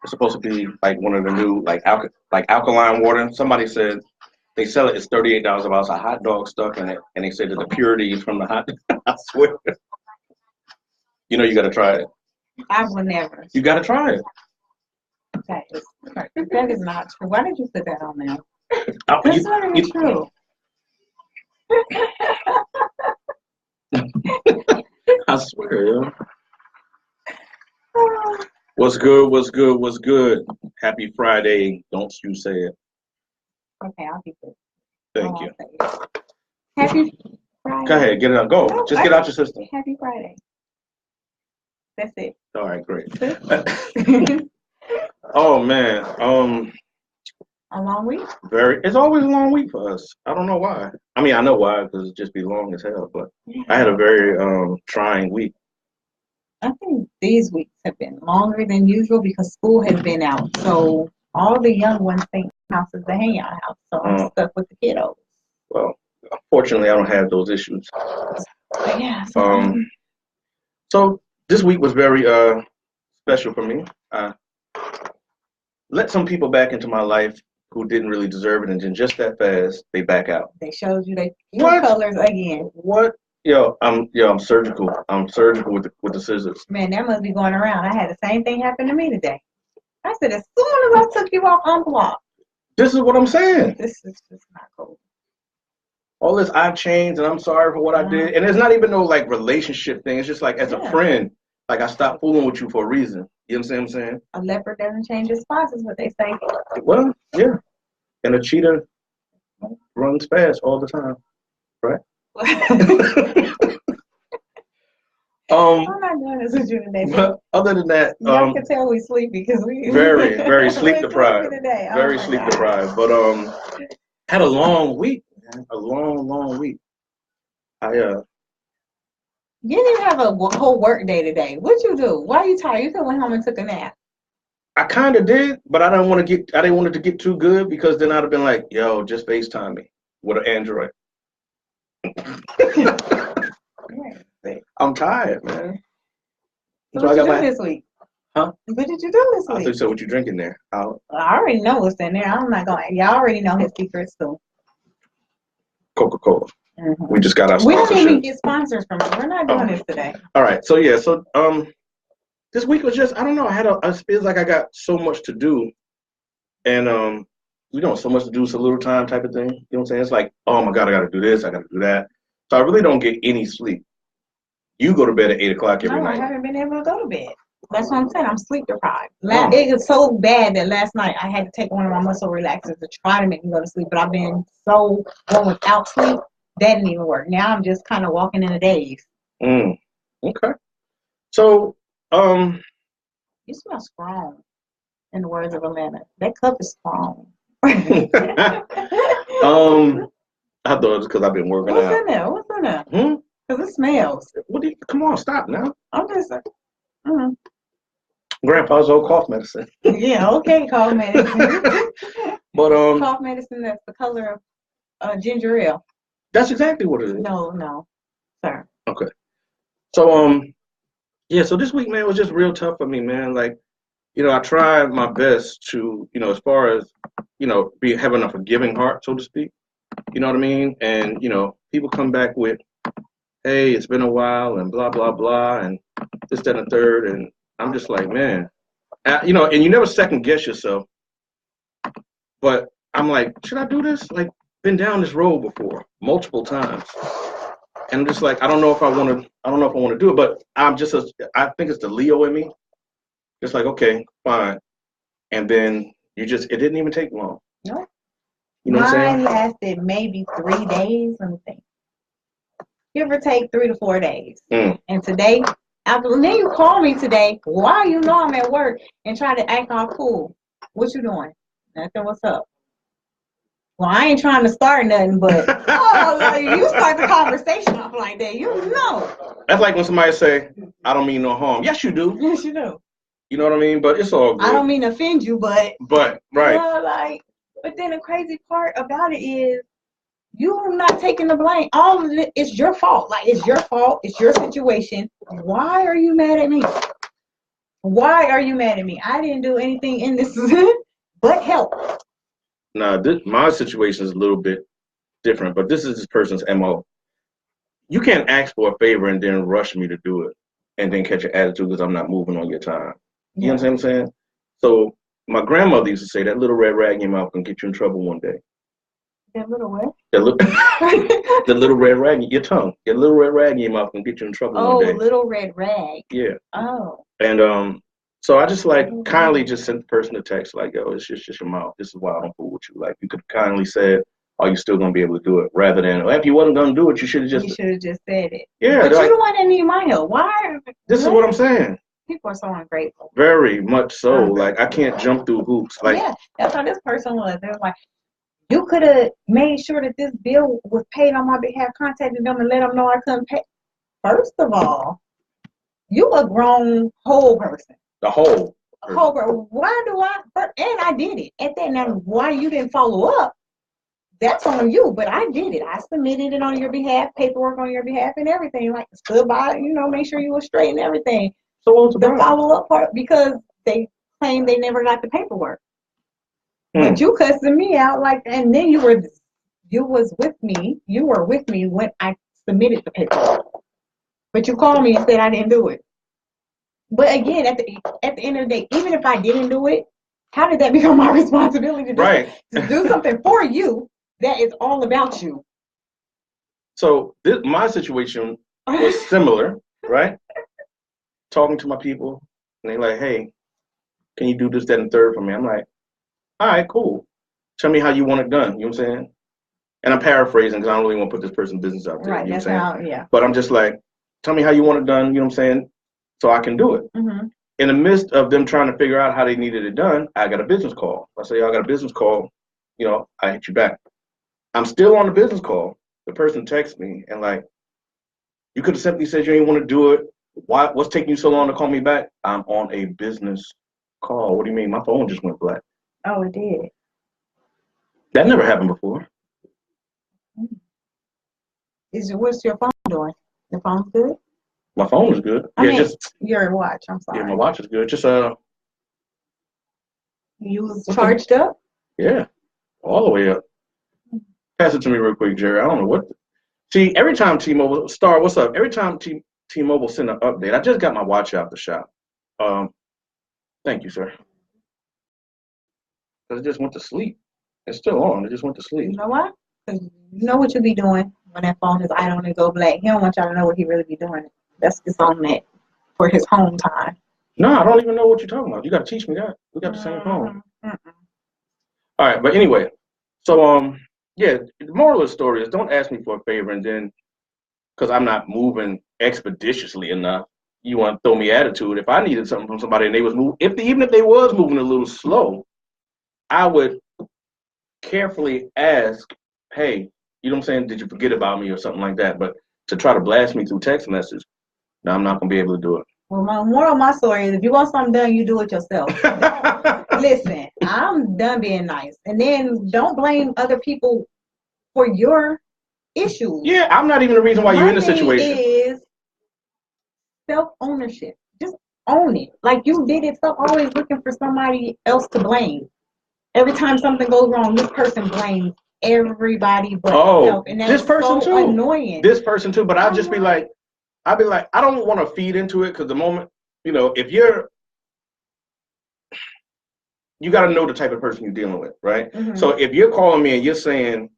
It's supposed to be like one of the new like alkaline water. Somebody said they sell it. It's $38 a bottle. It's a hot dog stuck in it, and they said that the purity is from the hot. I swear. You know you got to try it. I will never. You got to try it. That is not true. Why did you put that on there? That's not even true. I swear, yo. What's good? What's good? What's good? Happy Friday. Don't you say it. Okay, I'll keep it. Thank you. Happy Friday. Go ahead, get it out. Go. No, just get out your system. Happy Friday. That's it. All right, great. Oh man. A long week? It's always a long week for us. I don't know why. I mean, I know why, because it just be long as hell. But I had a very trying week. I think these weeks have been longer than usual because school has been out. So all the young ones think the house is the hangout house. So I'm stuck with the kiddos. Well, fortunately, I don't have those issues. Yeah. So this week was very special for me. I let some people back into my life who didn't really deserve it, and then just that fast, they back out. They showed you their colors again. What? Yo, I'm surgical. I'm surgical with the scissors. Man, that must be going around. I had the same thing happen to me today. I said, as soon as I took you off unblocked. This is what I'm saying. This is just not cool. All this I've changed and I'm sorry for what I did. And it's not even no like relationship thing. It's just like as a friend, like I stopped fooling with you for a reason. You know what I'm saying? A leopard doesn't change its spots is what they say. Well, yeah. And a cheetah runs fast all the time. Right? I'm not doing this with you today. But other than that, y'all can tell we sleep because we very, very sleep deprived. Very sleep deprived. But had a long week, man. A long week. You didn't even have a whole work day today. What'd you do? Why are you tired? You could have went home and took a nap. I kind of did, but I didn't want it to get too good because then I'd have been like, yo, just FaceTime me with an Android. I'm tired, man. So what did you do this week? Huh? What did you do this week? I think so. What you drinking there? I already know what's in there. I'm not going. Y'all already know his secrets too. Coca-Cola. Mm-hmm. We just got our sponsorship. We don't even get sponsors from it. We're not doing this today. All right. So yeah. So this week was just I don't know. I feels like I got so much to do, and so much to do. It's a little time type of thing. You know what I'm saying? It's like, oh my God, I got to do this. I got to do that. So I really don't get any sleep. You go to bed at 8 o'clock every night. No, I haven't been able to go to bed. That's what I'm saying. I'm sleep deprived. It was so bad that last night I had to take one of my muscle relaxers to try to make me go to sleep. But I've been so going without sleep, that didn't even work. Now I'm just kind of walking in a daze. Okay. So, you smell strong, in the words of Atlanta. That cup is strong. I thought it was because I've been working out. What's in there? Because it smells. Come on, stop now. I'm just Grandpa's old cough medicine. Yeah, okay, cough medicine. But cough medicine that's the color of ginger ale. That's exactly what it is. No, sir. Okay. So so this week, man, was just real tough for me, man. Like, I tried my best to, as far as, having a forgiving heart, so to speak. You know what I mean? And, people come back with, hey, it's been a while and blah, blah, blah, and this, that, and the third. And I'm just like, man, and you never second guess yourself. But I'm like, should I do this? Like, been down this road before, multiple times. And I'm just like, I don't know if I want to do it, but I think it's the Leo in me. Just like, okay, fine. And then it didn't even take long. No. You know what I'm saying? Mine lasted maybe 3 days, let me think. Give or take 3 to 4 days. And today, then you call me today while you know I'm at work and try to act all cool. What you doing? Nothing. What's up? Well, I ain't trying to start nothing, but you start the conversation off like that. You know. That's like when somebody say, I don't mean no harm. Yes, you do. Yes, you do. You know what I mean? But it's all good. I don't mean to offend you, but right. You know, like, but then the crazy part about it is you're not taking the blame. All of it is your fault. Like, it's your fault. It's your situation. Why are you mad at me? Why are you mad at me? I didn't do anything in this but help. Nah, my situation is a little bit different, but this is this person's MO. You can't ask for a favor and then rush me to do it and then catch an attitude because I'm not moving on your time. You understand what I'm saying? So my grandmother used to say that little red rag in your mouth can get you in trouble one day. That little what? The little red rag in your tongue. Your little red rag in your mouth can get you in trouble one day. Oh, little red rag. Yeah. Oh. And so I just like kindly just sent the person a text like, yo, it's just your mouth. This is why I don't fool with you. Like, you could have kindly said, are you still gonna be able to do it? Rather than, well, if you wasn't gonna do it, you should have just said it. Yeah. But you're the one that need my help. Why? This is what I'm saying. People are so ungrateful. Very much so. Like, I can't jump through hoops. Like, yeah, that's how this person was. They were like, you could have made sure that this bill was paid on my behalf, contacted them and let them know I couldn't pay. First of all, you a grown whole person. The whole person. Why do and I did it. At that, now, why you didn't follow up, that's on you, but I did it. I submitted it on your behalf, paperwork on your behalf and everything. Like, stood by, make sure you were straight and everything. So what was the follow-up part? Because they claimed they never got the paperwork. But you cussing me out like, and then you were with me when I submitted the paperwork. But you called me and said I didn't do it. But again, at the end of the day, even if I didn't do it, how did that become my responsibility to do something for you that is all about you? So my situation was similar, right? Talking to my people, and they're like, hey, can you do this, that, and third for me? I'm like, all right, cool. Tell me how you want it done. You know what I'm saying? And I'm paraphrasing because I don't really want to put this person's business out there. Right, you know that's how, yeah. But I'm just like, tell me how you want it done, you know what I'm saying? So I can do it. Mm-hmm. In the midst of them trying to figure out how they needed it done, I got a business call. I say, I got a business call. I hit you back. I'm still on the business call. The person texts me and like, you could have simply said you didn't want to do it. What's taking you so long to call me back? I'm on a business call. What do you mean? My phone just went black. Oh, it did. That never happened before. What's your phone doing? Your phone's good? My phone is good. Just your watch. I'm sorry. Yeah, my watch is good. Just You was charged up? Yeah, all the way up. Pass it to me real quick, Jerry. I don't know what. See, every time T-Mobile Star, what's up? Every time T-Mobile send an update, I just got my watch out the shop. Thank you, sir. Because it just went to sleep. It's still on. It just went to sleep. You know what? Because you know what you be doing when that phone is idle and go black. He don't want y'all to know what he really be doing. That's just on that for his home time. No, I don't even know what you're talking about. You got to teach me that. We got the same phone. Mm-mm. All right, but anyway, so yeah, the moral of the story is don't ask me for a favor and then, because I'm not moving expeditiously enough, you want to throw me attitude. If I needed something from somebody and they was moving, even if they was moving a little slow, I would carefully ask, hey, you know what I'm saying? Did you forget about me or something like that? But to try to blast me through text message, no, I'm not going to be able to do it. Well, my moral of my story is if you want something done, you do it yourself. Listen, I'm done being nice. And then don't blame other people for your issues. Yeah, I'm not even the reason why you're in the situation. Is self-ownership. Just own it. Like you did it. Stop always looking for somebody else to blame. Every time something goes wrong, this person blames everybody but himself. And that's this person so too. Annoying. This person too. But I'd just be like, I don't want to feed into it because the moment, if you got to know the type of person you're dealing with, right? Mm-hmm. So if you're calling me and you're saying,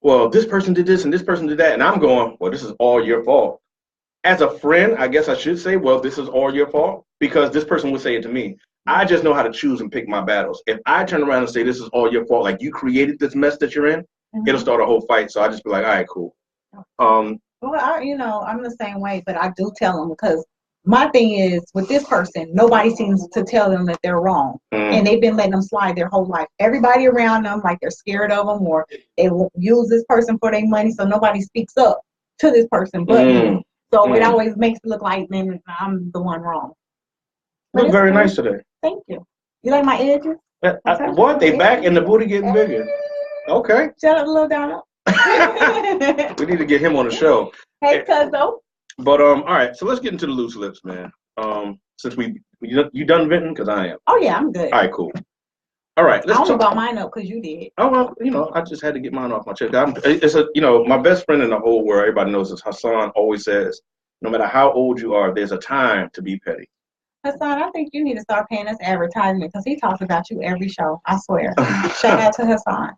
well, this person did this and this person did that, and I'm going, well, this is all your fault. As a friend, I guess I should say, well, this is all your fault because this person would say it to me. I just know how to choose and pick my battles. If I turn around and say this is all your fault, like you created this mess that you're in, mm-hmm. It'll start a whole fight. So I just be like, all right, cool. Well, I'm the same way, but I do tell them because my thing is with this person, nobody seems to tell them that they're wrong. Mm. And they've been letting them slide their whole life. Everybody around them, like they're scared of them or they will use this person for their money. So nobody speaks up to this person but me. So it always makes it look like then I'm the one wrong. Look very nice today. Thank you. You like my edges? What? They back and the booty getting bigger. Okay. Shout out to Lil Donald. We need to get him on the show. Hey, Cuzzo. But all right. So let's get into the loose lips, man. Since you done venting, because I am. Oh yeah, I'm good. All right, cool. All right. Let's talk about mine up because you did. Oh well, I just had to get mine off my chest. My best friend in the whole world. Everybody knows this. Hassan always says, no matter how old you are, there's a time to be petty. Hassan, I think you need to start paying us advertisement because he talks about you every show. I swear. Shout out to Hassan.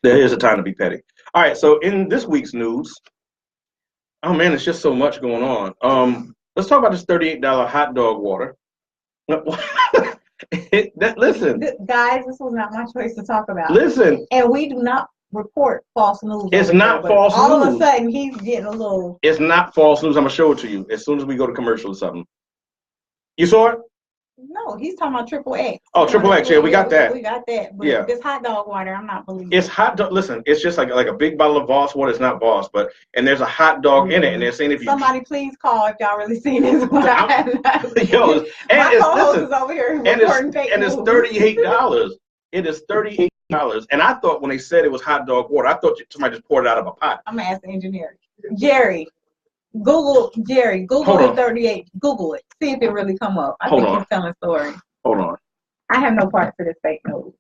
There is a time to be petty. All right, so in this week's news, oh man, it's just so much going on. Let's talk about this $38 hot dog water. Listen, guys, this was not my choice to talk about. Listen, and we do not report false news. It's not false news. All of a sudden, he's getting a little. It's not false news. I'm gonna show it to you as soon as we go to commercial or something. You saw it? No, he's talking about Triple X. Oh, Triple X, yeah, we got that. We got that. But yeah. This hot dog water, I'm not believing. It's hot dog. Listen, it's just like a big bottle of Voss water. It's not Voss, and there's a hot dog in it, and they're saying if you somebody please call if y'all really seen this one. Yo, and is over here and it's $38. It is $38. And I thought when they said it was hot dog water, I thought somebody just poured it out of a pot. I'm gonna ask the engineer, Jerry. Google it 38. Google it. See if it really come up. I think he's telling a story. Hold on. I have no part to this fake news.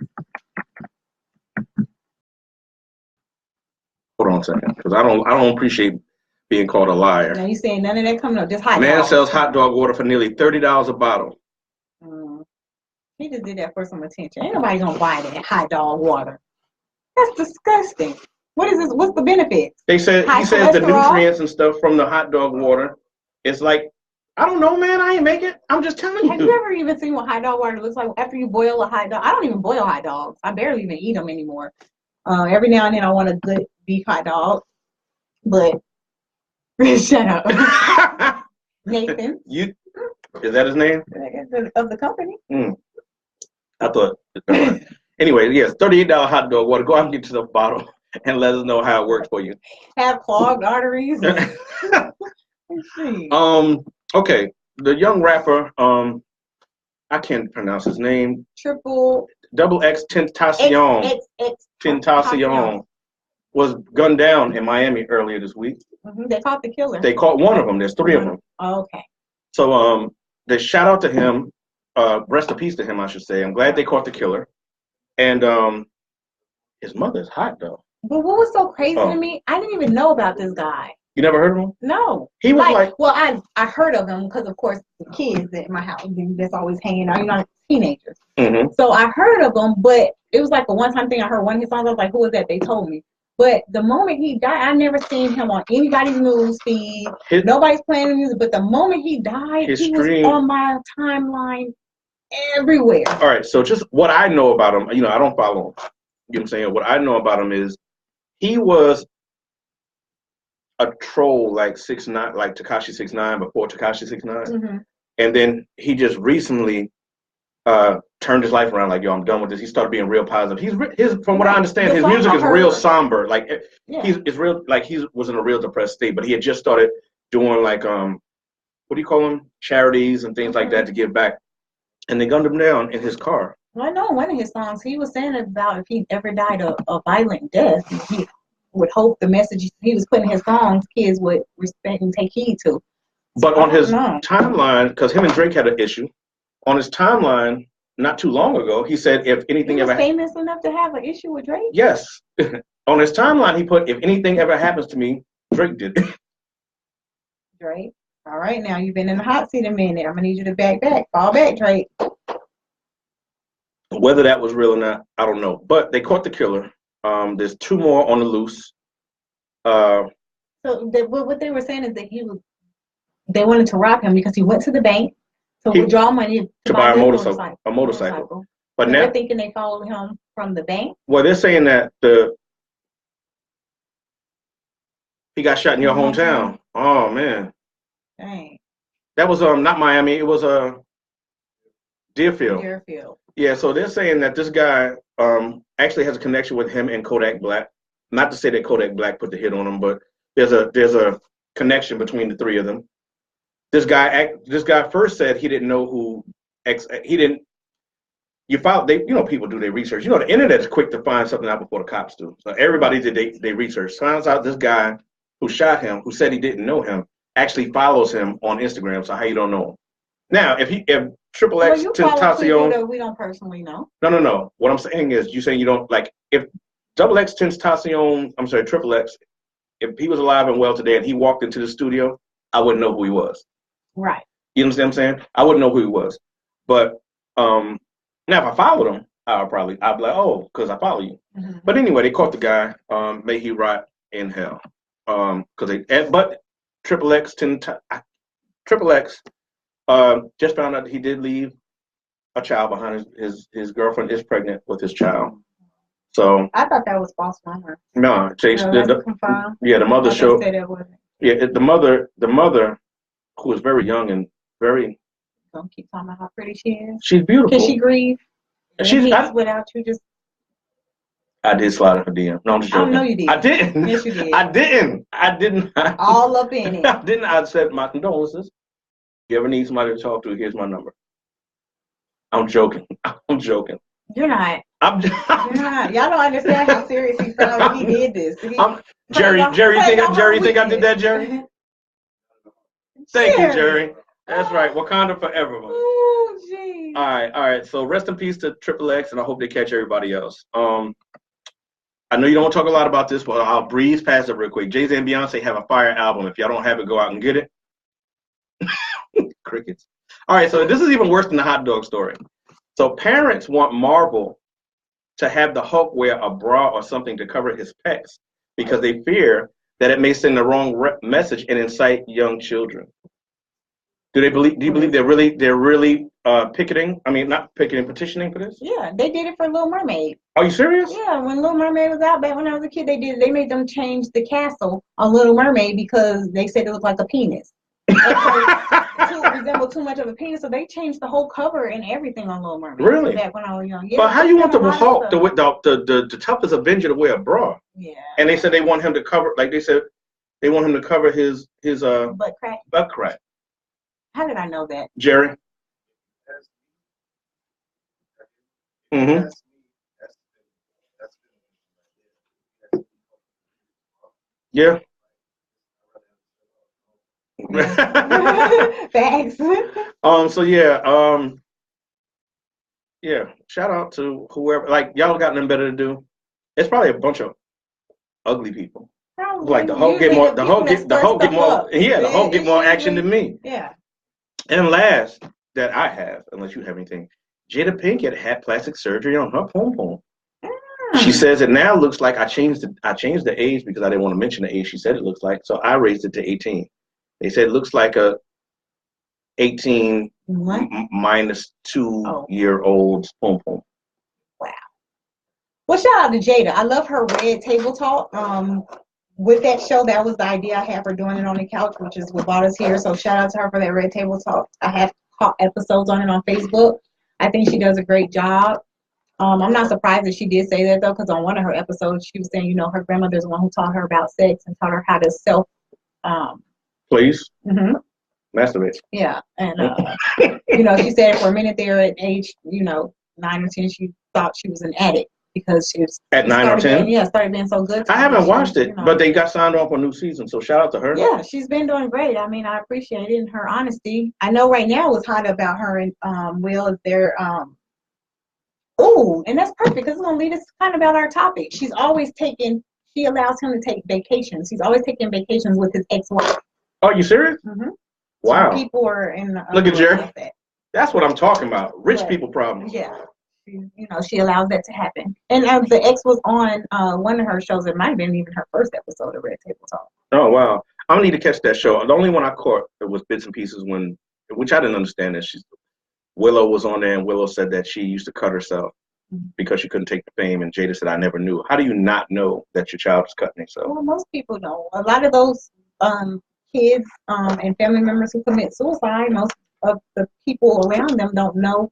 Hold on a second, because I don't appreciate being called a liar. Now you saying none of that coming up? Just hot Man dog. sells hot dog water for nearly $30 a bottle. He just did that for some attention. Ain't nobody gonna buy that hot dog water. That's disgusting. What is this? What's the benefits? He says the nutrients and stuff from the hot dog water. It's like, I don't know, man. I ain't make it. I'm just telling you. Have you ever even seen what hot dog water looks like after you boil a hot dog? I don't even boil hot dogs. I barely even eat them anymore. Every now and then I want a good beef hot dog, but shut up, Nathan. Is that his name? Of the company. I thought. Anyway, yes, $38 hot dog water. Go out and get to the bottle and let us know how it works for you. Have clogged arteries. Okay, the young rapper, I can't pronounce his name. Double X Tentacion. Tentacion was gunned down in Miami earlier this week. They caught the killer. They caught one of them. There's three of them. Oh, okay. So they shout out to him. Rest in peace to him, I should say. I'm glad they caught the killer. And his mother's hot though. But what was so crazy to me? I didn't even know about this guy. You never heard of him? No. He was like well, I heard of him because of course the kids at my house that's always hanging out, you know, teenagers. Mm-hmm. So I heard of him, but it was like a one-time thing. I heard one of his songs. I was like, who is that? They told me. But the moment he died, I never seen him on anybody's news feed. Nobody's playing the music. But the moment he died, he was on my timeline everywhere. All right, so just what I know about him, you know, I don't follow him. You know what I'm saying? What I know about him is he was a troll like 6ix9ine, like Tekashi 6ix9ine before Tekashi 6ix9ine. Mm-hmm. And then he just recently turned his life around. Like, yo, I'm done with this. He started being real positive. From what I understand, his music is real somber. Like, it's real. Like, he was in a real depressed state. But he had just started doing like what do you call them? Charities and things like that to give back. And they gunned him down in his car. Well, I know one of his songs. He was saying about if he ever died a violent death, he would hope the message he was putting in his songs, kids would respect and take heed to. But on his timeline, because him and Drake had an issue, on his timeline not too long ago, he said if anything ever famous enough to have an issue with Drake? Yes. On his timeline, he put if anything ever happens to me, Drake did. Drake. All right, now you've been in the hot seat a minute. I'm gonna need you to fall back, Drake. Whether that was real or not, I don't know. But they caught the killer. There's 2 more on the loose. So what they were saying is that they wanted to rob him because he went to the bank to withdraw money to buy a motorcycle. But now they're thinking they followed him from the bank. Well, they're saying that he got shot in your hometown. Oh man. Dang. That was not Miami. It was Deerfield. Yeah, so they're saying that this guy actually has a connection with him and Kodak Black. Not to say that Kodak Black put the hit on him, but there's a connection between the 3 of them. This guy first said he didn't know who he didn't. You found people do their research. The internet is quick to find something out before the cops do. So everybody did their research. Finds out this guy who shot him, who said he didn't know him, actually follows him on Instagram. So how you don't know him? Now, if Triple X Tentacion, that we don't personally know. No. What I'm saying is, you saying you don't like if Double X Tentacion. I'm sorry, Triple X. If he was alive and well today, and he walked into the studio, I wouldn't know who he was. Right. You understand what I'm saying? I wouldn't know who he was. But now if I followed him, I'd be like, oh, because I follow you. Mm-hmm. But anyway, they caught the guy. May he rot in hell. But Triple X just found out that he did leave a child behind. His girlfriend is pregnant with his child. So I thought that was false rumor. No, the mother showed. Yeah, the mother, who is very young and very. Don't keep talking about how pretty she is. She's beautiful. Can she grieve? Without you just. I did slide in her DM. No, I'm just joking. I know you did. I didn't. Yes, you did. I didn't. All up in it. I didn't. I said my condolences. If you ever need somebody to talk to, here's my number. I'm joking. You're not. You're not. Y'all don't understand how serious he felt when he did this. Jerry, think I did that, Jerry? Thank you, Jerry. That's right. Wakanda forever. Oh, jeez. All right. So rest in peace to Triple X, and I hope they catch everybody else. I know you don't want to talk a lot about this, but I'll breeze past it real quick. Jay-Z and Beyonce have a fire album. If y'all don't have it, go out and get it. Crickets. All right, so this is even worse than the hot dog story. So parents want Marvel to have the Hulk wear a bra or something to cover his pecs because they fear that it may send the wrong message and incite young children. Do you believe they're really picketing? I mean, not picketing, petitioning for this? Yeah, they did it for Little Mermaid. Are you serious? Yeah, when Little Mermaid was out back when I was a kid, they made them change the castle on Little Mermaid because they said it looked like a penis. To resemble too much of a penis, so they changed the whole cover and everything on Little Mermaid. Really? Back when I was young. Yeah, but how you want the Hulk, the toughest Avenger, to wear a bra? Yeah. And they said they want him to cover, like they said, they want him to cover his butt crack. Butt crack. How did I know that? Jerry. Mm-hmm. Yeah. Thanks. So yeah. Shout out to whoever. Like, y'all got nothing better to do. It's probably a bunch of ugly people. Probably. Like the Hulk get more action than me. Yeah. And last that I have, unless you have anything, Jada Pinkett had plastic surgery on her pom-pom. She says it now looks like I changed the age because I didn't want to mention the age she said it looks like, so I raised it to 18. They said it looks like a 18 minus 2-year-old's pom-pom. Wow. Well, shout out to Jada. I love her Red Table Talk. With that show, that was the idea I had for doing it on the couch, which is what brought us here. So shout out to her for that Red Table Talk. I have episodes on it on Facebook. I think she does a great job. I'm not surprised that she did say that, though, because on one of her episodes, she was saying, her grandmother's the one who taught her about sex and taught her how to Please. Mm-hmm. Masturbate. Yeah. And, she said for a minute there at age, 9 or 10, she thought she was an addict because she was. At 9 or 10? Started being so good. I haven't watched it, but they got signed off for a new season, so shout out to her. Yeah, she's been doing great. I mean, I appreciate it and her honesty. I know right now what's hot about her and Will is their and that's perfect because it's going to lead us kind of about our topic. She allows him to take vacations. He's always taking vacations with his ex-wife. Oh, you serious? Mm-hmm. Wow. So people are in. Look at Jerry. Like that's what I'm talking about. Rich people problems. Yeah. She allows that to happen. And the ex was on one of her shows. It might have been even her first episode of Red Table Talk. Oh, wow. I'm going to need to catch that show. The only one I caught was bits and pieces which I didn't understand that Willow was on there and Willow said that she used to cut herself because she couldn't take the fame, and Jada said, I never knew. How do you not know that your child is cutting themselves? Well, most people know. A lot of those kids and family members who commit suicide, most of the people around them don't know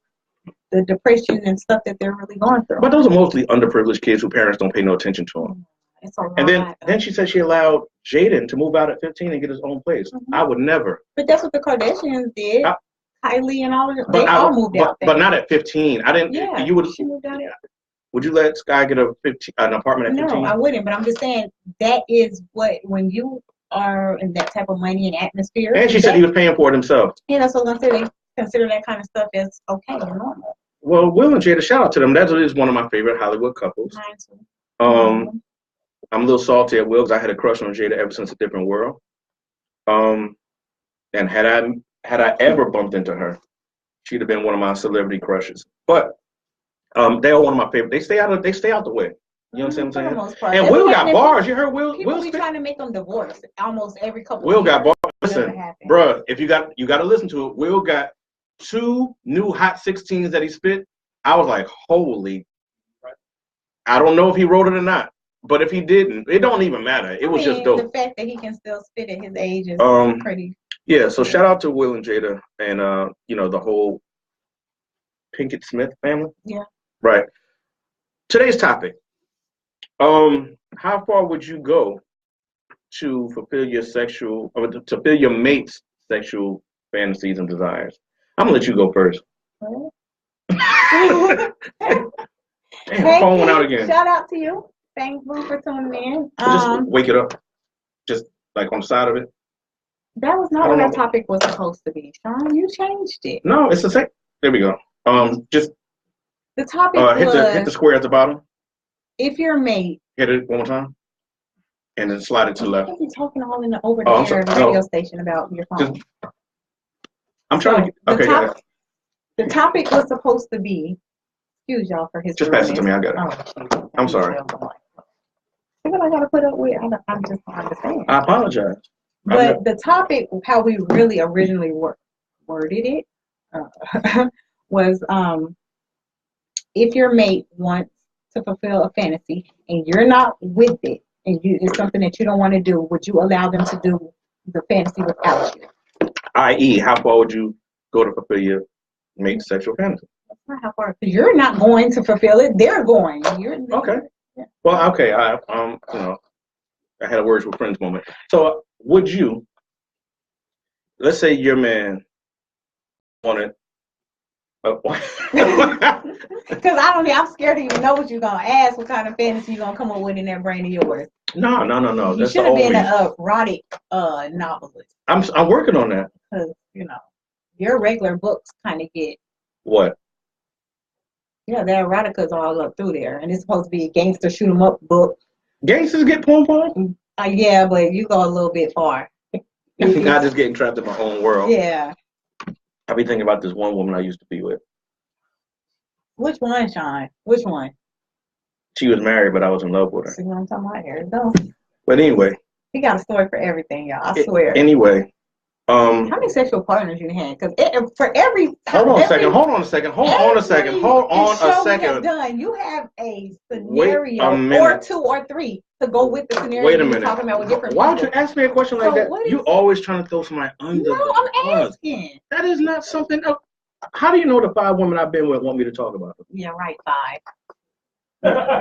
the depression and stuff that they're really going through. But those are mostly underprivileged kids whose parents don't pay no attention to them. It's a lot. And then she said she allowed Jaden to move out at 15 and get his own place. I would never. But that's what the Kardashians did. Kylie and all of them. They all moved out there. But not at 15. I didn't. Yeah, you would. She moved out there. Would you let Sky get an apartment at 15? No, I wouldn't. But I'm just saying that is what, when you are in that type of money and atmosphere. And she said he was paying for it himself. Yeah, so they consider that kind of stuff as okay and normal. Well, Will and Jada, shout out to them. That is one of my favorite Hollywood couples. Mine too. I'm a little salty at Will because I had a crush on Jada ever since A Different World. And had I ever bumped into her, she'd have been one of my celebrity crushes. But they are one of my favorite. They stay out the way. You know what I'm saying? And Will got bars. You heard Will? People be trying to make them divorce almost every couple. Will got bars. Listen, bruh, if you got to listen to it. Will got 2 new hot 16s that he spit. I was like, holy. I don't know if he wrote it or not, but if he didn't, it don't even matter. It was just dope. The fact that he can still spit at his age is pretty. Yeah. So shout out to Will and Jada and the whole Pinkett Smith family. Yeah. Right. Today's topic. How far would you go to fulfill your mate's sexual fantasies and desires? I'm gonna let you go first. Hey, phone went out again. Shout out to you. Thanks, Boo, for tuning in. Just wake it up. Just like on the side of it. That was not what that topic was supposed to be, Sean. You changed it. No, it's the same. There we go. Just the topic hit the square at the bottom. If your mate. Hit it one more time. And then slide it to the left. You're talking all in the over-the-air radio station about your phone. I'm trying to. Okay. The topic was supposed to be. Excuse y'all for his. Just pass it to me. I got it. Oh, I'm sorry. What I gotta put up with? I just don't understand. I apologize. But the topic, how we really originally worded it, was if your mate wants to fulfill a fantasy and you're not with it, and it's something that you don't want to do, would you allow them to do the fantasy without you? I.e., how far would you go to fulfill your mate's sexual fantasy? That's not how far. Because you're not going to fulfill it; they're going. Okay. Yeah. Well, okay. I had a words with friends moment. So, would you? Let's say your man wanted. Because I'm scared to even know what you're gonna ask. What kind of fantasy you're gonna come up with in that brain of yours? No. You should have been an erotic novelist. I'm working on that. Because your regular books kind of get what? Yeah, the erotica's all up through there, and it's supposed to be a gangster shoot 'em up book. Gangsters get porn? Yeah, but you go a little bit far. Not just getting trapped in my own world. Yeah. I be thinking about this one woman I used to be with. Which one, Sean? Which one? She was married, but I was in love with her. See what I'm talking about? Here it goes. But anyway. He got a story for everything, y'all. I swear. Anyway. How many sexual partners you had? Because for every Hold on a second. Done, you have a scenario or 2 or 3 to go with the scenario. Wait a minute. Talking about with different Why would you ask me a question like that? You always trying to throw somebody under. No, I'm asking. That is not something. How do you know the 5 women I've been with want me to talk about them? Yeah, right. 5.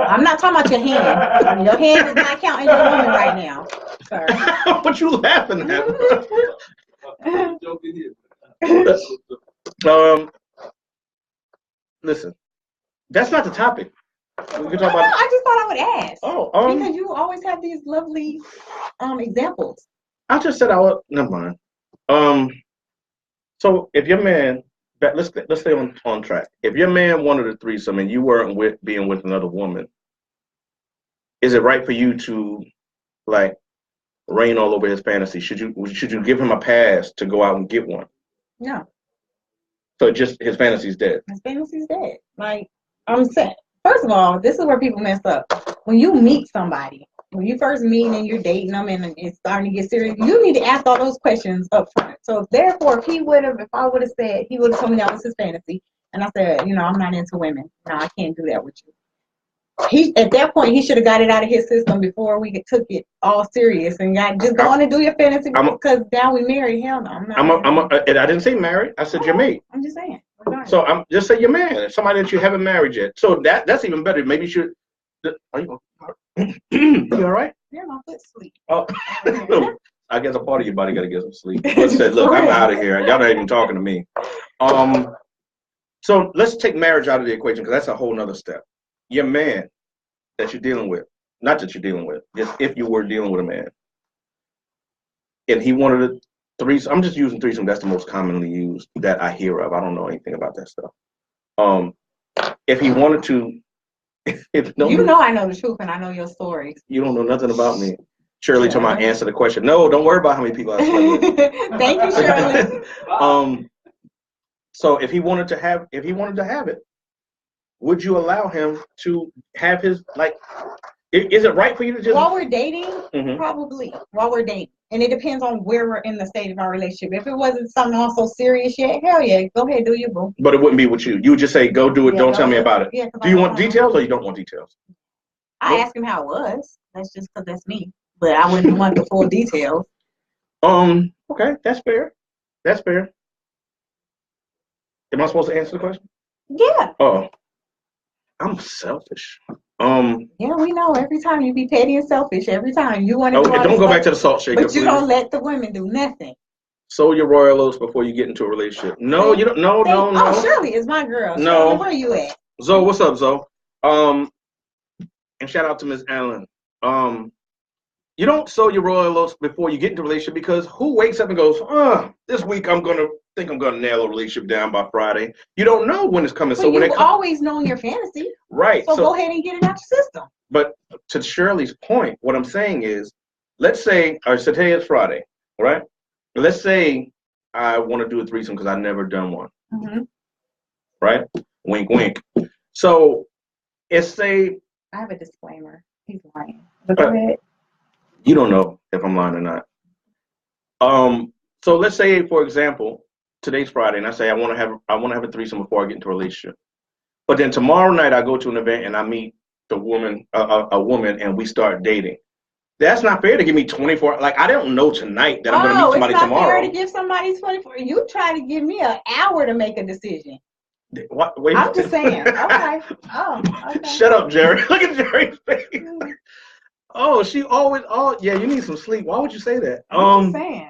I'm not talking about your hand. Your hand is not counting your woman right now, sir. What you laughing at? Listen, that's not the topic. We can talk about. I just thought I would ask. Oh, because you always have these lovely examples. I just said I would. Never mind. So if your man, let's stay on track. If your man wanted a threesome and you weren't being with another woman, is it right for you to like reign all over his fantasy? Should you give him a pass to go out and get one? No. So just his fantasy's dead. His fantasy's dead. Like I'm saying, first of all, this is where people mess up. When you meet somebody, when you first meet and you're dating them and it's starting to get serious, you need to ask all those questions up front. So therefore, if I would have said, he would have told me that was his fantasy, and I said, I'm not into women. No, I can't do that with you. At that point, he should have got it out of his system before we took it all serious and just go on and do your fantasy because now we married. Hell no, I'm not. I didn't say married. I said your mate. I'm just saying. So I'm just say your man, somebody that you haven't married yet. So that's even better. Maybe you should. Are you you all right? Yeah, my foot's asleep. Oh, I guess a part of your body got to get some sleep. But said, look, I'm out of here. Y'all not even talking to me. So let's take marriage out of the equation because that's a whole nother step. Your man that you're dealing with, not that you're dealing with, just if you were dealing with a man, and he wanted a threesome. I'm just using threesome. That's the most commonly used that I hear of. I don't know anything about that stuff. If he wanted to, I know the truth and I know your stories. You don't know nothing about me. Shirley told me I answer the question. No, don't worry about how many people I slept with. Thank you, Shirley. So if he wanted to have it, would you allow him to have his is it right for you to just while we're dating? Probably while we're dating. And it depends on where we're in the state of our relationship. If it wasn't something also serious yet, hell yeah, go ahead, do you, boo. But it wouldn't be with you. You would just say, go do it, don't tell me about it. Yeah, do you want details or you don't want details? I asked him how it was. That's just because that's me. But I wouldn't want the full details. Okay, that's fair. That's fair. Am I supposed to answer the question? Yeah. Oh, I'm selfish. Yeah, we know. Every time you be petty and selfish. Every time you want to. Okay, don't go back to the salt shaker, but you don't let the women do nothing. Sow your royal oats before you get into a relationship. No, you don't. No. Oh, Shirley is my girl. No. Shirley, where you at? Zoe, what's up, Zoe? And shout out to Miss Allen. You don't sow your royal oats before you get into a relationship because who wakes up and goes, this week I'm gonna nail a relationship down by Friday. You don't know when it's coming. So when always known your fantasy. Right. So go ahead and get it out your system. But to Shirley's point, what I'm saying is, let's say, today is Friday, right? Let's say I want to do a threesome because I've never done one. Right? Wink, wink. So it's I have a disclaimer. He's lying. But go ahead. You don't know if I'm lying or not. So let's say, for example, today's Friday, and I say I want to have a threesome before I get into a relationship. But then tomorrow night I go to an event and I meet a woman, and we start dating. That's not fair to give me 24. Like I don't know tonight that I'm going to meet somebody tomorrow. It's not fair to give somebody 24. You try to give me an hour to make a decision. What? Wait. I'm just saying. Okay. Oh. Okay. Shut up, Jerry. Look at Jerry's face. Oh, she always. Oh, yeah. You need some sleep. Why would you say that? I'm just saying.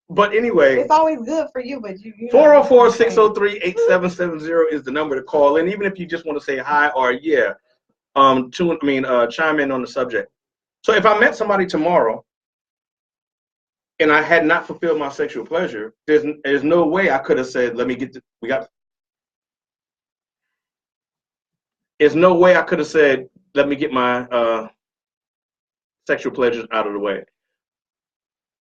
But anyway, it's always good for you. But you 404-603-8770 is the number to call in, even if you just want to say hi or yeah. Chime in on the subject. So if I met somebody tomorrow and I had not fulfilled my sexual pleasure, there's no way I could have said, there's no way I could have said, let me get my sexual pleasures out of the way.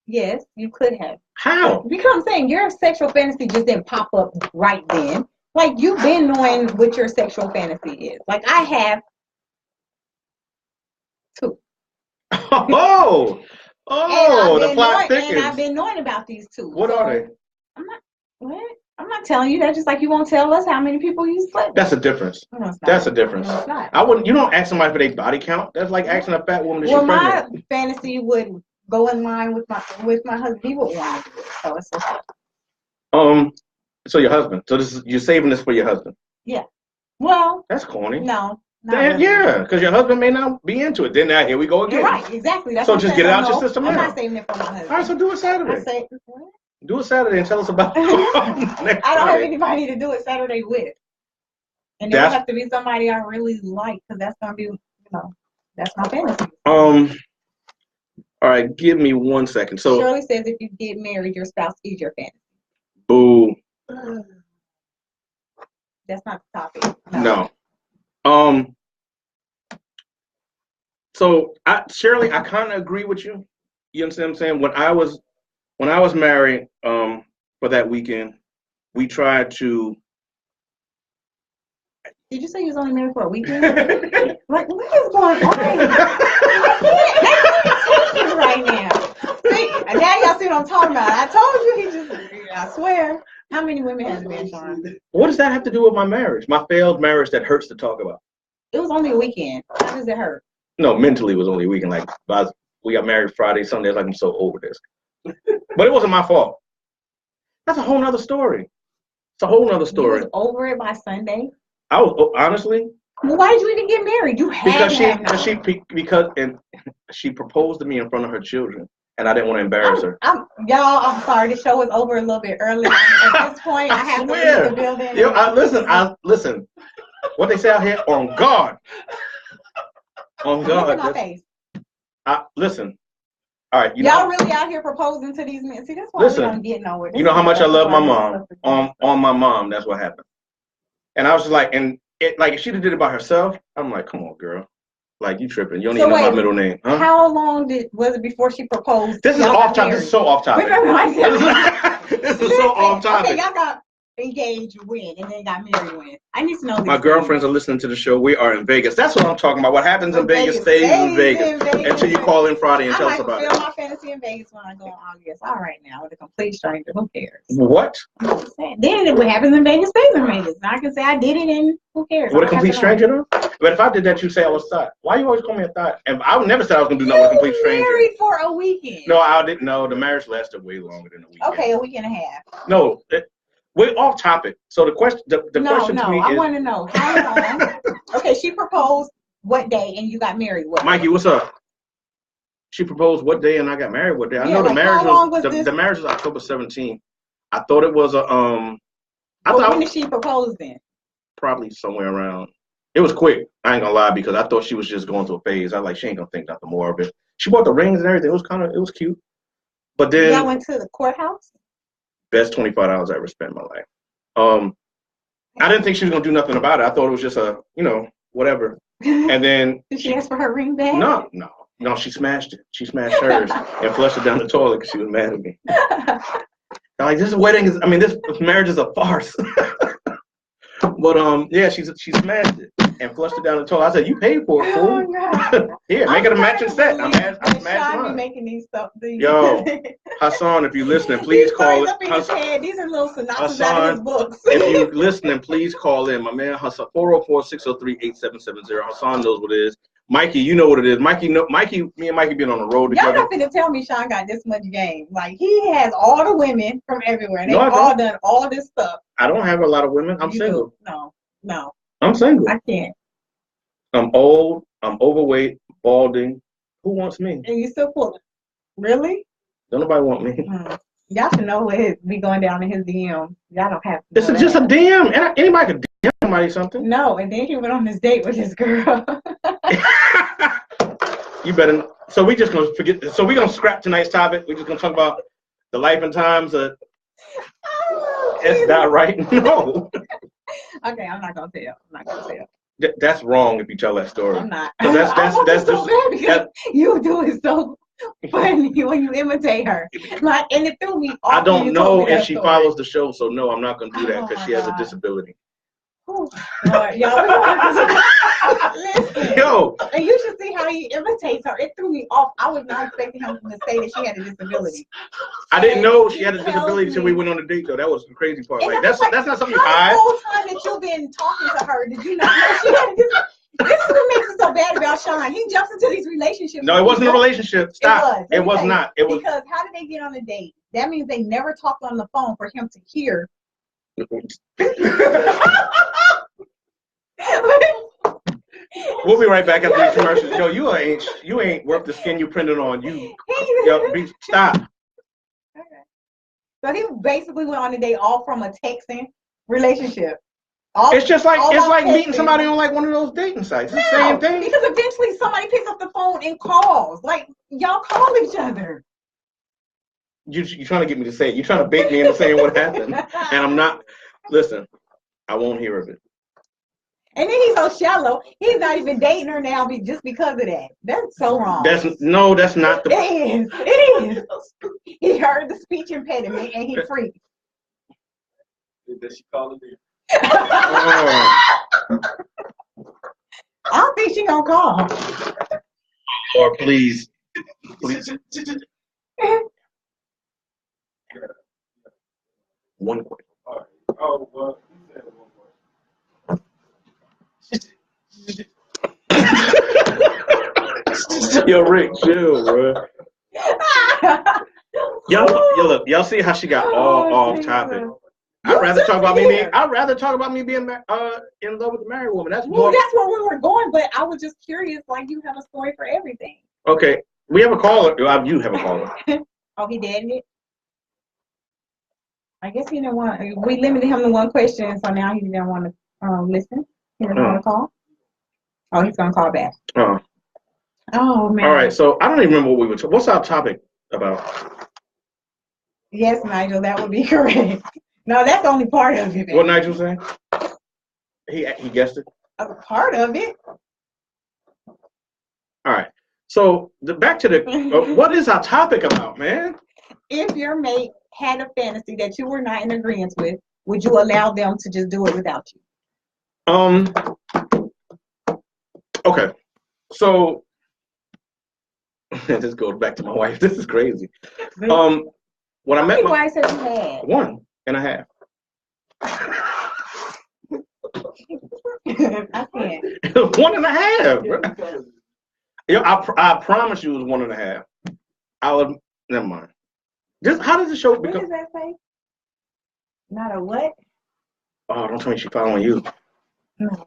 Yes, you could have. How? Because I'm saying your sexual fantasy just didn't pop up right then. Like you've been knowing what your sexual fantasy is. Like I have 2. The plot thickens. And I've been knowing about these 2. What are they? I'm not telling you that. Just like you won't tell us how many people you slept. That's a difference. No, it's not. That's a difference. No, it's not. I wouldn't. You don't ask somebody for their body count. That's like asking a fat woman. Well, my fantasy would go in line with my husband. He would want to do it, so it's okay. So your husband. So you're saving this for your husband. Yeah. Well. That's corny. No. Really. Yeah, because your husband may not be into it. Then now here we go again. You're right, exactly. That's so just get it out your system now. I'm not saving it for my husband. All right, so do it Saturday. Do it Saturday and tell us about it. I don't have anybody to do it Saturday with. And it would have to be somebody I really like because that's going to be, that's my fantasy. All right, give me 1 second. So Shirley says if you get married, your spouse is your fantasy. Boo. That's not the topic. No. So Shirley, I kind of agree with you. You understand what I'm saying? When I was married, for that weekend, we tried to. Did you say you was only married for a weekend? Like, what is going on? Right now. See, now y'all see what I'm talking about. I told you I swear. How many women has it been, Sean? What does that have to do with my marriage? My failed marriage that hurts to talk about. It was only a weekend. How does it hurt? No, mentally it was only a weekend. Like we got married Friday, Sunday. Like I'm so over this. But it wasn't my fault. That's a whole nother story. It's a whole nother story. You was over it by Sunday? I was honestly, Well, why did you even get married? You had because she proposed to me in front of her children, and I didn't want to embarrass her. I'm sorry. The show is over a little bit early. At this point, I have to leave the building. Listen. What they say out here, on God. On God. Look at my face. Listen. All right. Y'all really out here proposing to these men? See, that's why we don't get nowhere. You know how much I love my mom. On my mom, that's what happened. And I was just like, if she did it by herself, I'm like, come on, girl. Like, you tripping. You don't even know my middle name. Huh? How long was it before she proposed? This is off topic. This is so off topic. This is so off topic. Okay, y'all got engaged when and then got married when. I need to know. My girlfriends are listening to the show. We are in Vegas. That's what I'm talking about. What happens in Vegas stays in Vegas until you call in Friday and tell us about it. I might fulfill my fantasy in Vegas when I go on August. All right, now with a complete stranger, who cares? What? Then what happens in Vegas stays in Vegas. Now I can say I did it, and who cares? With a complete stranger, though. But if I did that, you'd say I was thought. Why you always call me a thought? And I never said I was gonna do nothing with a complete stranger. Married for a weekend. No, I didn't. No, the marriage lasted way longer than a weekend. Okay, a week and a half. No. We're off topic. So the question, the question to me is, I want to know how long. Okay, she proposed what day, and you got married what? Mikey, what's up? She proposed what day, and I got married what day? I know the marriage the marriage was October 17th. I thought it was when did she propose then? Probably somewhere around. It was quick. I ain't gonna lie, because I thought she was just going through a phase. I was like, she ain't gonna think nothing more of it. She bought the rings and everything. It was cute. But then y'all went to the courthouse. Best $25 I ever spent in my life. I didn't think she was gonna do nothing about it. I thought it was just whatever. And then did she ask for her ring back? No, she smashed it. She smashed hers and flushed it down the toilet because she was mad at me. I'm like, this marriage is a farce. But she smashed it and flushed it down the toilet. I said, you paid for it, fool. Oh, here, make it a matching set. I'm mad. Making these stuff. Yo, Hassan, if you're listening, please call it. These are little synopses out of his books. If you're listening, please call in. My man Hassan, 404-603-8770. Hassan knows what it is. Mikey, you know what it is. Me and Mikey been on the road together. Y'all not finna tell me Sean got this much game. Like, he has all the women from everywhere. They've all done all this stuff. I don't have a lot of women. I'm single. No. I'm single. I can't. I'm old. I'm overweight. Balding. Who wants me? And you still pulling? Really? Don't nobody want me. Y'all should know what be going down in his DM. Y'all don't have to. This is just a DM. Anybody could DM somebody something. No, and then he went on this date with his girl. You better. So we just gonna forget. So we gonna scrap tonight's topic. We're just gonna talk about the life and times of. It's not right. No. Okay, I'm not gonna tell. That's wrong if you tell that story. I'm not. That's just so bad because you do it so funny when you imitate her. Like, and it threw me off. I don't know if she follows the show, so no, I'm not gonna do that because she has a disability. Oh, Lord, y'all. Listen. Yo. And you should see how he imitates her. It threw me off. I was not expecting him to say that she had a disability. I didn't know she had a disability until we went on the date, though. That was the crazy part. Like, that's not something you hide. The whole time that you've been talking to her, did you not know she had a disability? This is what makes it so bad about Sean. He jumps into these relationships. No, it wasn't a relationship. Stop. It was not. It was because how did they get on a date? That means they never talked on the phone for him to hear. We'll be right back after these commercials. Yo, you ain't worth the skin you printed on. Stop. Okay. So he basically went on a date all from a texting relationship. It's just like meeting somebody on like one of those dating sites. It's the same thing. Because eventually somebody picks up the phone and calls. Like, y'all call each other. You're trying to get me to say it. You're trying to bait me into saying what happened. And I'm not. Listen, I won't hear of it. And then he's so shallow. He's not even dating her now just because of that. That's so wrong. That's not the. It is. He heard the speech impediment and he freaked. Did she call it in? I don't think she gonna call. Or please. One question. All right. Oh, well, you said one question. Yo, Rick, chill, bro. Y'all see how she got all off topic. I'd rather talk about me being. Here. I'd rather talk about me being in love with a married woman. That's Well, more. that's where we were going, but I was just curious. Like you have a story for everything. Okay, we have a caller. You have a caller. Oh, he did it. I guess he didn't want. We limited him to one question, so now he didn't want to listen. He didn't want to call. Oh, he's gonna call back. Oh man. All right, so I don't even remember what we were. What's our topic about? Yes, Nigel, that would be correct. No, that's only part of it. What Nigel saying? He guessed it. A part of it. All right. So back to the what is our topic about, man? If your mate had a fantasy that you were not in agreement with, would you allow them to just do it without you? Okay. So this goes back to my wife. This is crazy. When I met my wife said you had 1.5. I can't. 1.5. Bro. Yeah, I promise you it was 1.5. I would never mind. How does the show What become? does that say? Not a what? Oh, don't tell me she's following you. No.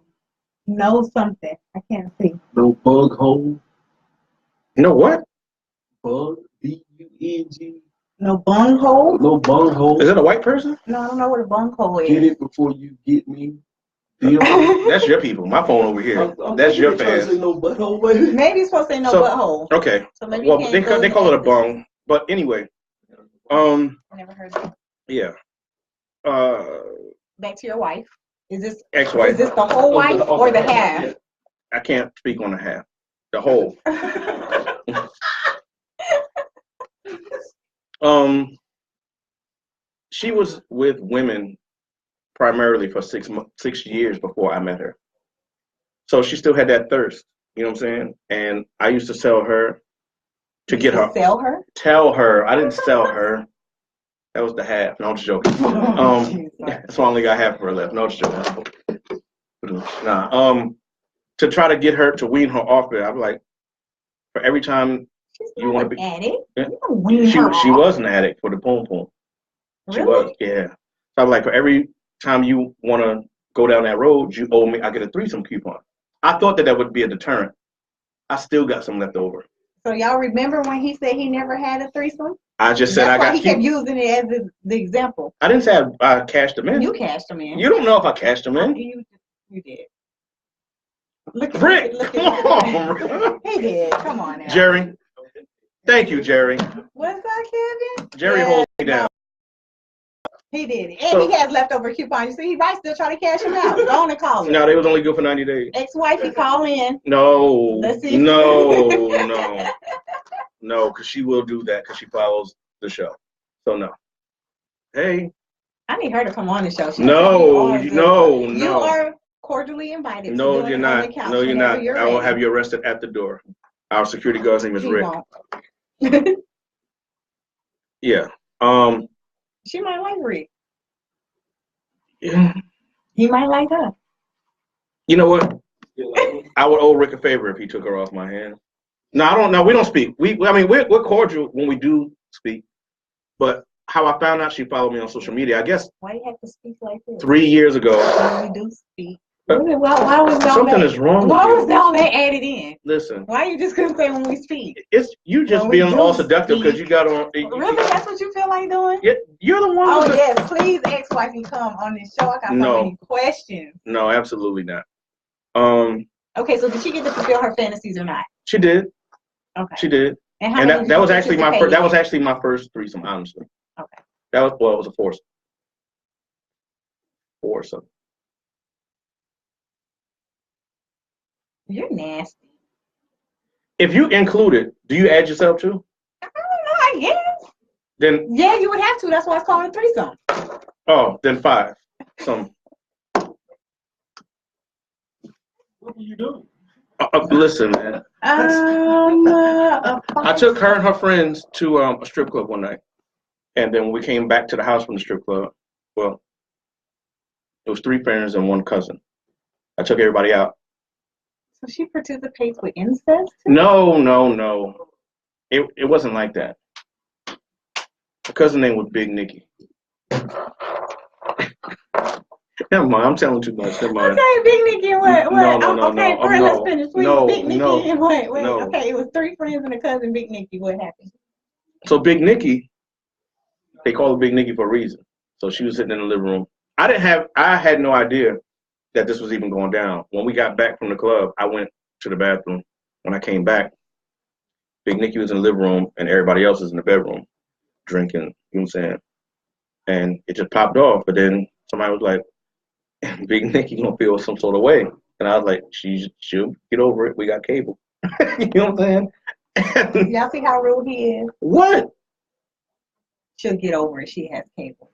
No something. I can't see. No bug hole. No what? Bug. B-U-N-G. No bung hole? No bung hole. Is it a white person? No, I don't know what a bung hole is. Get it before you get me. Feel That's your people. My phone over here. That's your fans. No butthole, baby. Maybe it's supposed to say no butthole. Okay. So maybe Well, you they can't call it a bung. But anyway, I never heard that. yeah. Back to your wife. Is this Ex-wife. Is this the whole wife or the half? I can't speak on the half. The whole. She was with women primarily for 6 years before I met her. So she still had that thirst. You know what I'm saying? And I used to sell her to get her. Sell her? Tell her. I didn't sell her. That was the half. No, I'm just joking. That's why I only got half of her left. No, just joking. Nah. To try to get her to wean her off it, I'm like, for every time you want to be addict. Yeah. You don't wean her She off. was an addict for the poom poom. She Really? was, yeah. So I'm like, for every time you want to go down that road, you owe me. I get a threesome coupon. I thought that would be a deterrent. I still got some left over. So y'all remember when he said he never had a threesome? I just said That's I why got. he kept using it as the example. I didn't say I cashed them in. You cashed them in. You don't know if I cashed them in. You did. Look at Rick, look come at on, Rick. He did. Come on now. Jerry. Thank you, Jerry. What's that, Kevin? Jerry Yeah, holds me down. He did it. And he has leftover coupons. You see, he might still try to cash them out. Go on and call him. No, they was only good for 90 days. Ex-wife, he call in. No. Let's see. No, because she will do that because she follows the show. So no. Hey. I need her to come on the show. No. You are cordially invited. No, to you're not. No, you're not. I will have you arrested at the door. Our security guard's name is Rick. Yeah. She might like Rick. Yeah. He might like her. You know what? I would owe Rick a favor if he took her off my hands. No, I don't know. We don't speak. We're cordial when we do speak. But how I found out she followed me on social media, I guess why do you have to speak like this? 3 years ago. When we do speak. Why was something is wrong. Why was all that added in? Listen. Why you just couldn't say when we speak? It's you just being all seductive because you got on. Really? That's what you feel like doing? You're the one. Oh, yes. Please, ex-wifey, come on this show. I got so many questions. No, absolutely not. Okay, so did she get to fulfill her fantasies or not? She did. Okay. She did. And that was actually my first. That was actually my first threesome, honestly. Okay. It was a foursome. Foursome. You're nasty. If you include it, do you add yourself too? I don't know, I guess. Then yeah, you would have to. That's why it's called a threesome. Oh, then 5. What are you doing? Listen, man. I took her and her friends to a strip club one night, and then when we came back to the house from the strip club, well, it was 3 parents and 1 cousin. I took everybody out. So she participates with incest? No. It wasn't like that. Her cousin name was Big Nicky. Never mind. I'm telling too much. Never mind. Okay, Big Nicky, what? Okay, friend, let's finish. Please, no, Big Nicky, no, wait. no. Okay, it was 3 friends and a cousin. Big Nicky, what happened? So Big Nicky, they call her Big Nicky for a reason. So she was sitting in the living room. I had no idea that this was even going down. When we got back from the club, I went to the bathroom. When I came back, Big Nicky was in the living room and everybody else was in the bedroom drinking, you know what I'm saying? And it just popped off. But then somebody was like, Big Nicky gonna feel some sort of way. And I was like, she'll get over it. We got cable. You know what I'm saying? Y'all see how rude he is? What? She'll get over it. She has cable.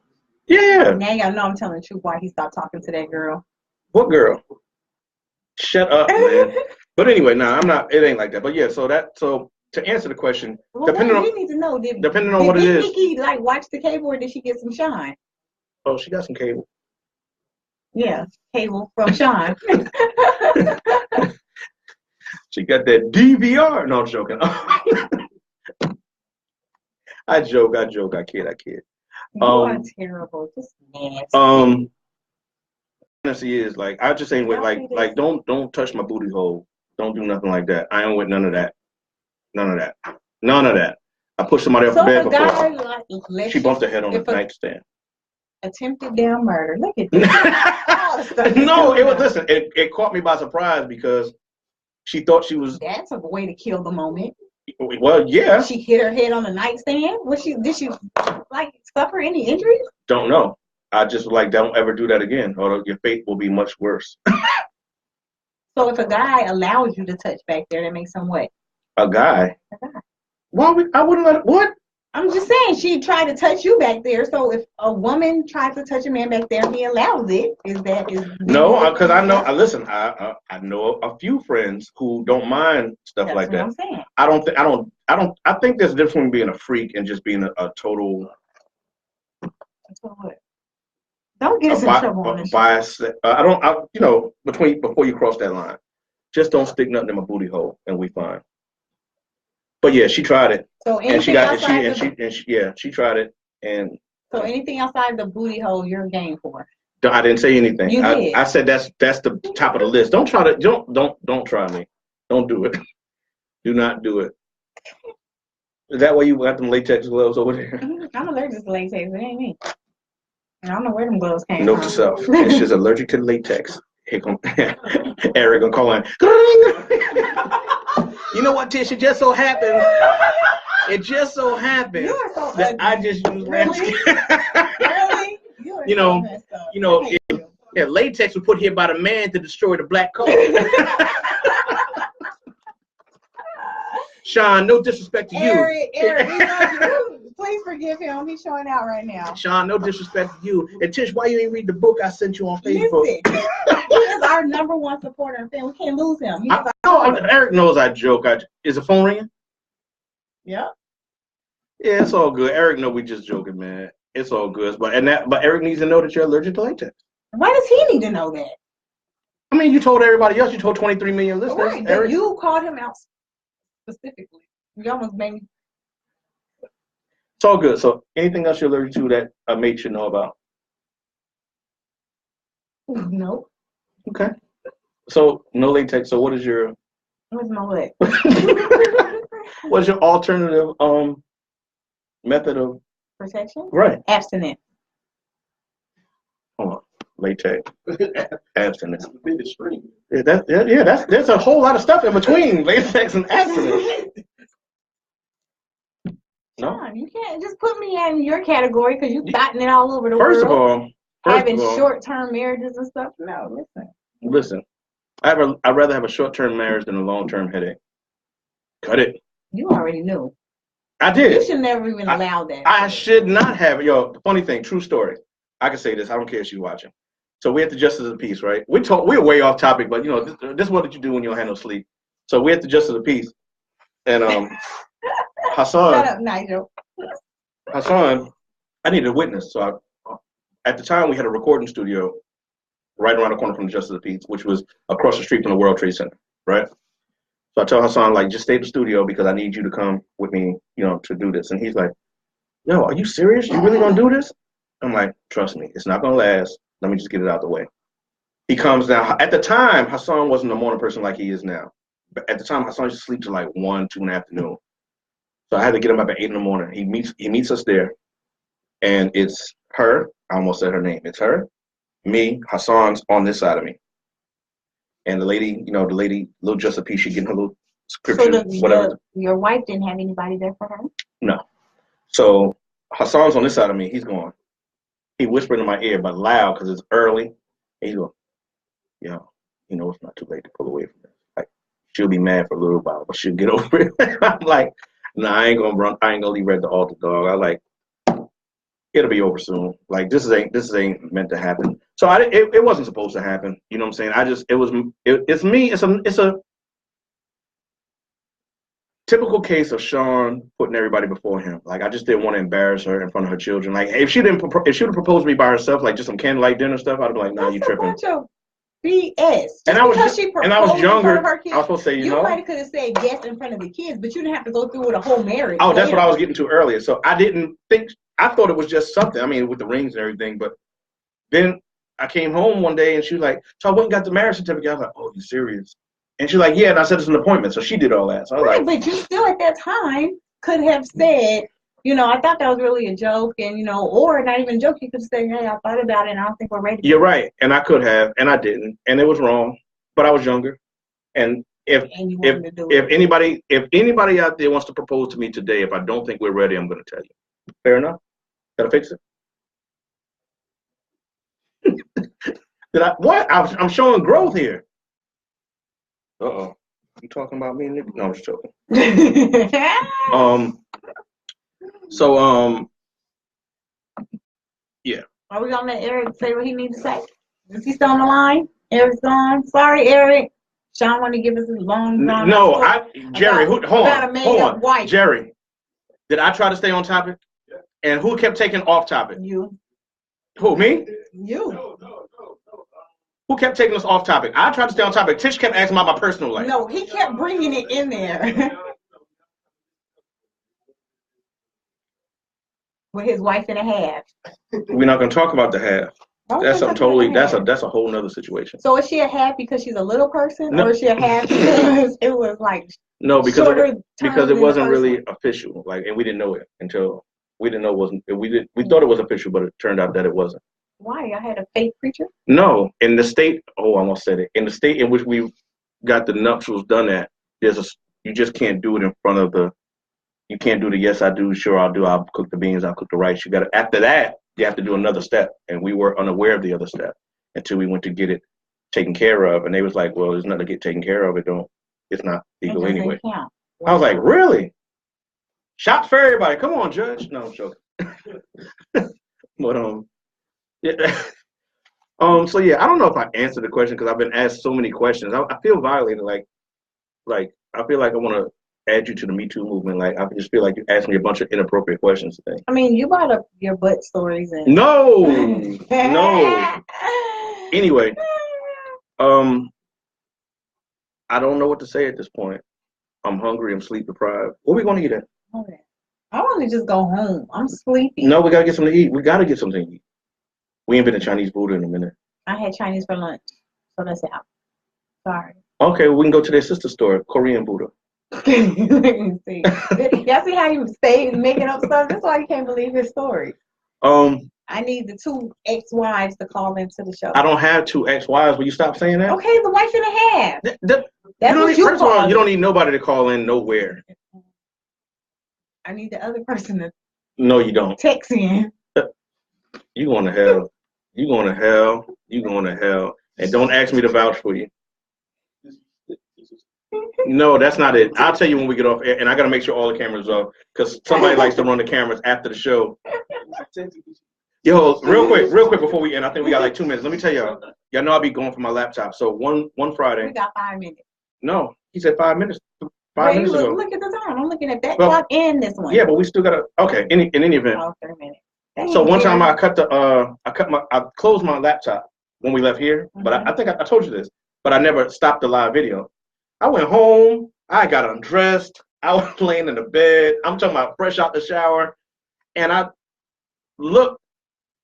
Yeah. Now y'all know I'm telling the truth why he stopped talking to that girl. What girl? Shut up, man. But anyway, I'm not. It ain't like that. But yeah, so to answer the question, Well, depending on you need to know. depending on what it is. Did Nikki like watch the cable or did she get some shine? Oh, she got some cable. Yeah, cable from Sean. She got that DVR. No, I'm joking. I joke. I kid. You are terrible. Just nasty. Honestly, is like I just ain't with like don't touch my booty hole. Don't do nothing like that. I ain't with none of that. None of that. I pushed somebody off the bed before. She bumped her head on the nightstand. Attempted damn murder. Look at this. No, it was listen. It caught me by surprise because she thought she was. That's a way to kill the moment. Well, yeah. She hit her head on the nightstand. Did she like suffer any injuries? Don't know. I just like don't ever do that again, or your fate will be much worse. So if a guy allows you to touch back there, that makes him what? A guy. Why I wouldn't let it, what? I'm just saying she tried to touch you back there. So if a woman tries to touch a man back there and he allows it, no? Because I know. Listen, I know a few friends who don't mind stuff That's like what that. I'm saying. I think there's a difference between being a freak and just being a total. Don't get us in trouble on this. Bias. Before you cross that line, just don't stick nothing in my booty hole, and we fine. But yeah, she tried it. So and she tried it, and so anything outside the booty hole, you're game for. I didn't say anything. You did. I said that's the top of the list. Don't try me. Don't do it. Do not do it. Is that why you got them latex gloves over there? I'm allergic to latex. It ain't me. I don't know where them gloves came Note from. to self. It's just allergic to latex. Here come Eric gonna call in. You know what, Tish? It just so happened that I just used Really? Yeah, latex was put here by the man to destroy the black coat. Sean, no disrespect to you. Eric, we love you. Please forgive him. He's showing out right now. Sean, no disrespect to you. And Tish, why you ain't read the book I sent you on Facebook? Listen, he is our #1 supporter and fan. We can't lose him. Eric knows I joke. Is the phone ringing? Yeah. Yeah, it's all good. Eric knows we just joking, man. It's all good. But Eric needs to know that you're allergic to latex. Why does he need to know that? I mean, you told everybody else. You told 23 million listeners. Right, but you called him out specifically. You almost made me. It's all good. So anything else you're allergic to that a mate should know about? No. Okay. So no latex. So what is your? What's my what? What's your alternative method of protection? Right. Abstinence. Hold on. Latex. Abstinence. Yeah, there's a whole lot of stuff in between latex and abstinence. No, John, you can't just put me in your category because you've gotten it all over the First world. of all, having short-term marriages and stuff. No, listen. I'd rather have a short-term marriage than a long-term headache. Cut it. You already knew. I did. You should never even allow that. I should not have it. Yo, funny thing, true story. I can say this. I don't care if she's watching. So we're at the Justice of the Peace, right? We're way off topic, but you know, this is what you do when you don't have no sleep. So we're at the Justice of the Peace, and Hassan. Shut up, Nigel. Hassan, I needed a witness. So at the time, we had a recording studio right around the corner from the Justice of the Peace, which was across the street from the World Trade Center, right? So I tell Hassan, like, just stay at the studio because I need you to come with me, you know, to do this. And he's like, yo, are you serious? You really gonna do this? I'm like, trust me, it's not gonna last Let me just get it out of the way. He comes down. At the time, Hassan wasn't a morning person like he is now. But at the time, Hassan used to sleep till like 1, 2 in the afternoon. So I had to get him up at 8 in the morning. He meets us there, and it's her. I almost said her name. It's her, me, Hassan's on this side of me, and the lady, little Giuseppe, she getting her little scripture, whatever. Your wife didn't have anybody there for her? No. So Hassan's on this side of me. He's going. He whispered in my ear, but loud because it's early. And he's going, yo, it's not too late to pull away from this. Like, she'll be mad for a little while, but she'll get over it. I'm like, nah, I ain't gonna leave her at the altar, dog. I like, it'll be over soon. Like, this ain't meant to happen. So it wasn't supposed to happen. You know what I'm saying? It's me. It's a typical case of Sean putting everybody before him. Like, I just didn't want to embarrass her in front of her children. Like, if she would have proposed to me by herself, like just some candlelight dinner stuff, I'd be like, nah, you tripping. That's a bunch of BS. And I was younger. I was supposed to say, you might could have said yes in front of the kids, but you didn't have to go through with a whole marriage. Oh, that's what I was getting to earlier. So I thought it was just something. I mean, with the rings and everything. But then I came home one day and she was like, so I went and got the marriage certificate. I was like, oh, you serious? And she's like, yeah. And I said it's an appointment. So she did all that. So I was like, but you still at that time could have said, I thought that was really a joke, and or not even a joke. You could say, hey, I thought about it, and I don't think we're ready. You're right, and I could have, and I didn't, and it was wrong. But I was younger, and if anybody out there wants to propose to me today, if I don't think we're ready, I'm going to tell you. Fair enough. Gotta fix it. Did I? What? I'm showing growth here. Uh-oh. You talking about me, Nick? No, I'm just joking. Yeah. Are we gonna let Eric say what he needs to say? Is he still on the line? Eric's gone. Sorry, Eric. Sean want to give us a long drawn. No, Jerry, hold on. Jerry, did I try to stay on topic? Yeah. And who kept taking off topic? You. Who, me? You. No. Who kept taking us off topic? I tried to stay on topic. Tish kept asking about my personal life. No, he kept bringing it in there. With his wife and a half. We're not going to talk about the half. That's something totally. That's a whole nother situation. So is she a half because she's a little person, or is she a half because it was like? No, because it wasn't really official. Like, and we didn't know it until we didn't know it wasn't. We thought it was official, but it turned out that it wasn't. Why? I had a fake preacher? No, in the state. Oh, I almost said it. In the state in which we got the nuptials done at, you just can't do it in front of the. You can't do the yes, I do, sure, I'll do, I'll cook the beans, I'll cook the rice. You got to, after that, you have to do another step. And we were unaware of the other step until we went to get it taken care of. And they was like, well, there's nothing to get taken care of. It's not legal anyway. Wow. I was like, really? Shots for everybody. Come on, Judge. No, I'm joking. But, yeah. So yeah, I don't know if I answered the question because I've been asked so many questions. I feel violated. Like I feel like I want to add you to the Me Too movement. Like, I just feel like you asked me a bunch of inappropriate questions today. I mean, you brought up your butt stories and no. Anyway, I don't know what to say at this point. I'm hungry. I'm sleep deprived. What are we going to eat at? Okay. I want to just go home. I'm sleepy. No, we got to get something to eat. We got to get something to eat. We ain't been to Chinese food in a minute. I had Chinese for lunch, so that's out. Sorry. Okay, well, we can go to their sister store, Korean Buddha. Y'all see how you stay making up stuff? That's why you can't believe his story. I need the 2 ex-wives to call into the show. I don't have 2 ex-wives. Will you stop saying that? Okay, the wife and a half. That's what you first of all, you don't need nobody to call in nowhere. I need the other person to. No, you don't. Text in. You going to hell. You going to hell. You going to hell. And don't ask me to vouch for you. No, that's not it. I'll tell you when we get off air, and I got to make sure all the cameras are off because somebody likes to run the cameras after the show. Yo, real quick before we end, I think we got like 2 minutes. Let me tell y'all know I'll be going for my laptop. So one Friday. We got 5 minutes. No, he said 5 minutes. 5 minutes ago. Look at the time. I'm looking at that clock and this one. Yeah, but we still got to. Okay, in any event. Oh, 3 minutes. So one time I closed my laptop when we left here, but I think I told you this, but I never stopped the live video. I went home, I got undressed, I was laying in the bed, I'm talking about fresh out the shower, and I looked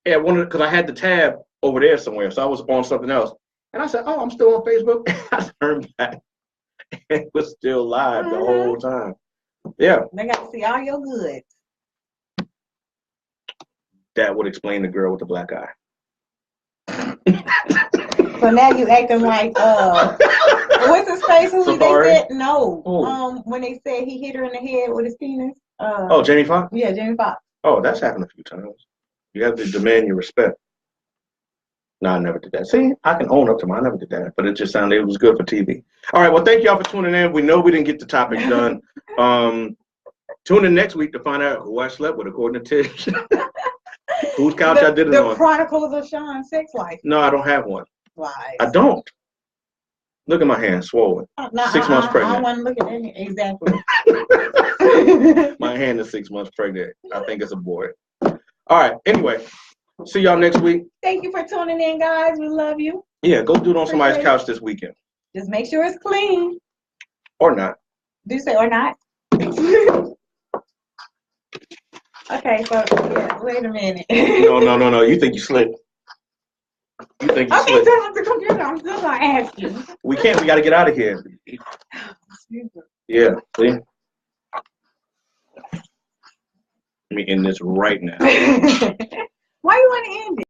at because I had the tab over there somewhere. So I was on something else. And I said, oh, I'm still on Facebook. I turned back. It was still live the whole time. Yeah. They got to see all your goods. That would explain the girl with the black eye. So now you acting like what's his face? Who Safari? they said no? Who? When they said he hit her in the head with his penis. Oh, Jamie Foxx? Yeah, Jamie Foxx. Oh, that's happened a few times. You have to demand your respect. No, I never did that. See, I can own up to mine. I never did that, but it just sounded, it was good for TV. All right, well, thank y'all for tuning in. We know we didn't get the topic done. Tune in next week to find out who I slept with, according to Tish. Whose couch I did it on. The Chronicles of Sean's Sex Life. No, I don't have one. Lies. I don't. Look at my hand, swollen. 6 months pregnant. I don't want to look at it. Exactly. My hand is 6 months pregnant. I think it's a boy. All right, anyway. See y'all next week. Thank you for tuning in, guys. We love you. Yeah, go do it on somebody's couch this weekend. Just make sure it's clean. Or not. Do you say or not? Okay, so yeah, wait a minute. No. You think you slick. You think you Okay, slick. turn off the computer. I'm still gonna ask you. We can't. We got to get out of here. Yeah, see? Let me end this right now. Why you want to end it?